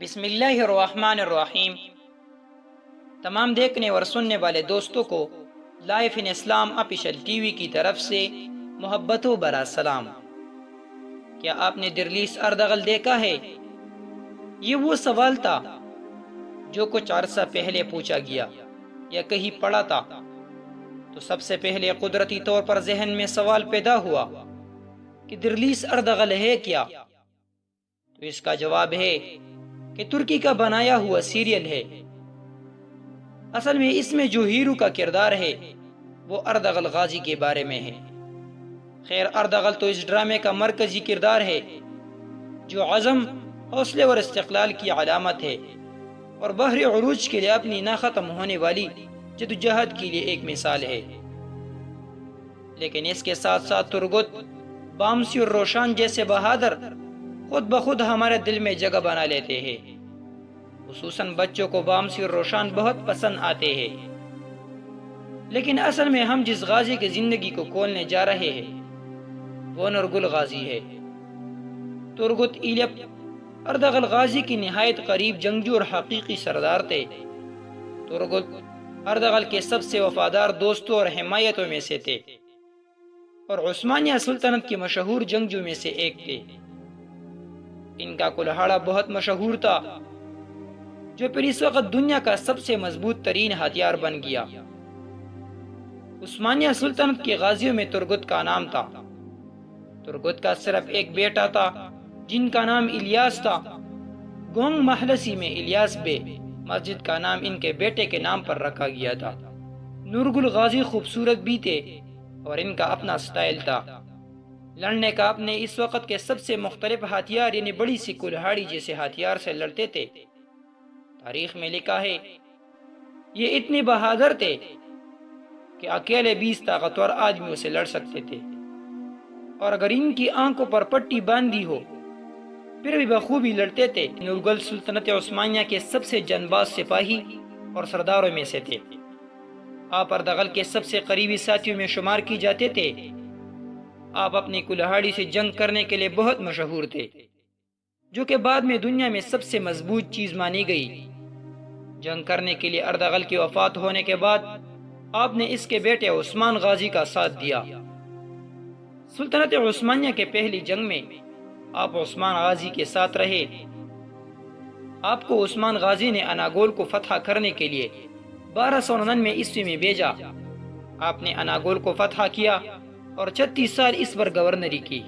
بسم اللہ الرحمن الرحیم۔ تمام دیکھنے اور سننے والے دوستوں کو لائف ان اسلام آفیشل ٹی وی کی طرف سے محبت و برا سلام۔ کیا آپ نے درلیس اردغل دیکھا ہے؟ یہ وہ سوال تھا جو کچھ عرصہ پہلے پوچھا گیا یا کہیں پڑھا تھا تو سب سے پہلے قدرتی طور پر ذہن میں سوال پیدا ہوا کہ درلیس اردغل ہے کیا؟ تو اس کا جواب ہے کہ ترکی کا بنایا ہوا سیریل ہے۔ اصل میں اس میں جو ہیرو کا کردار ہے وہ اردغل غازی کے بارے میں ہے۔ خیر، اردغل تو اس ڈرامے کا مرکزی کردار ہے جو عزم، حوصلے اور استقلال کی علامت ہے اور بحر عروج کے لیے اپنی نہ ختم ہونے والی جدوجہد کے لیے ایک مثال ہے۔ لیکن اس کے ساتھ ساتھ ترگت، بامسی اور روشان جیسے بہادر خود بخود ہمارے دل میں جگہ بنا لیتے ہیں۔ خصوصاً بچوں کو بامسی اور روشان بہت پسند آتے ہیں۔ لیکن اصل میں ہم جس غازی کی زندگی کو کھولنے جا رہے ہیں وہ نورگل غازی ہے۔ ترگت ایلپ اردغل غازی کی نہایت قریب جنگجو اور حقیقی سردار تھے۔ ترگت اردغل کے سب سے وفادار دوستوں اور حمایتوں میں سے تھے اور عثمانیہ سلطنت کے مشہور جنگجو میں سے ایک تھے۔ ان کا کلہاڑا بہت مشہور تھا جو پھر اس وقت دنیا کا سب سے مضبوط ترین ہتھیار بن گیا۔ عثمانیہ سلطنت کے غازیوں میں ترگت کا نام تھا۔ ترگت کا صرف ایک بیٹا تھا جن کا نام الیاس تھا۔ گونگ محلسی میں الیاس بے مسجد کا نام ان کے بیٹے کے نام پر رکھا گیا تھا۔ نورگل غازی خوبصورت بھی تھے اور ان کا اپنا سٹائل تھا۔ لڑنے کا اپنے اس وقت کے سب سے مختلف ہتھیار یعنی بڑی سی کلہاڑی جیسے ہتھیار سے لڑتے تھے۔ تاریخ میں لکھا ہے یہ اتنے بہادر تھے کہ اکیلے 20 طاقتور آدمیوں سے لڑ سکتے تھے اور اگر ان کی آنکھوں پر پٹی باندھی ہو پھر بھی بخوبی لڑتے تھے۔ نورگل سلطنت عثمانیہ کے سب سے جانباز سپاہی اور سرداروں میں سے تھے۔ آپ اردغل کے سب سے قریبی ساتھیوں میں شمار کی جاتے تھے۔ آپ اپنی کلہاڑی سے جنگ کرنے کے لیے بہت مشہور تھے جو کہ بعد میں دنیا میں سب سے مضبوط چیز مانی گئی۔ جنگ کرنے کے لیے اردغل کی وفات ہونے کے بعد آپ نے اس کے بیٹے عثمان غازی کا ساتھ دیا۔ سلطنت عثمانیہ کے پہلی جنگ میں آپ عثمان غازی کے ساتھ رہے۔ آپ کو عثمان غازی نے اناگول کو فتح کرنے کے لیے 1299 عیسوی میں بھیجا۔ آپ نے اناگول کو فتح کیا اور 36 سال اس پر گورنری کی۔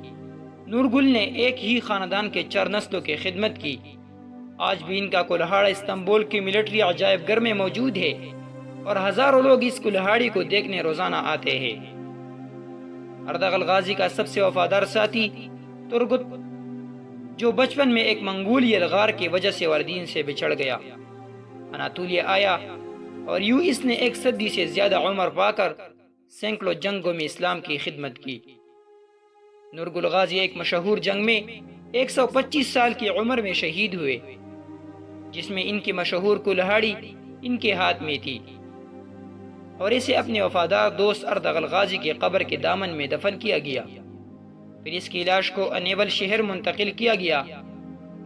نورگل نے ایک ہی خاندان کے 4 نسلوں کی خدمت کی۔ آج بھی ان کا کلہاڑا استنبول کی ملٹری عجائب گھر میں موجود ہے اور ہزاروں لوگ اس کلہاڑی کو دیکھنے روزانہ آتے ہیں۔ اردغل غازی کا سب سے وفادار ساتھی ترگت جو بچپن میں ایک منگول یلغار کی وجہ سے والدین سے بچھڑ گیا، اناطولیہ آیا اور یوں اس نے 1 صدی سے زیادہ عمر پا کر سینکڑوں جنگوں میں اسلام کی خدمت کی۔ نورگل غازی ایک مشہور جنگ میں 125 سال کی عمر میں شہید ہوئے جس میں ان کی مشہور کلہاڑی ان کے ہاتھ میں تھی اور اسے اپنے وفادار دوست اردغل غازی کے قبر کے دامن میں دفن کیا گیا۔ پھر اس کی لاش کو انیبل شہر منتقل کیا گیا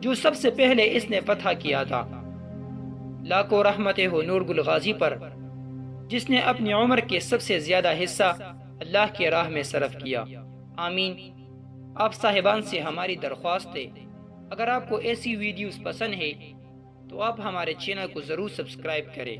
جو سب سے پہلے اس نے فتح کیا تھا۔ لاکھوں رحمتیں ہو نورگل غازی پر جس نے اپنی عمر کے سب سے زیادہ حصہ اللہ کی راہ میں صرف کیا۔ آمین۔ آپ صاحبان سے ہماری درخواست ہے اگر آپ کو ایسی ویڈیوز پسند ہے تو آپ ہمارے چینل کو ضرور سبسکرائب کریں۔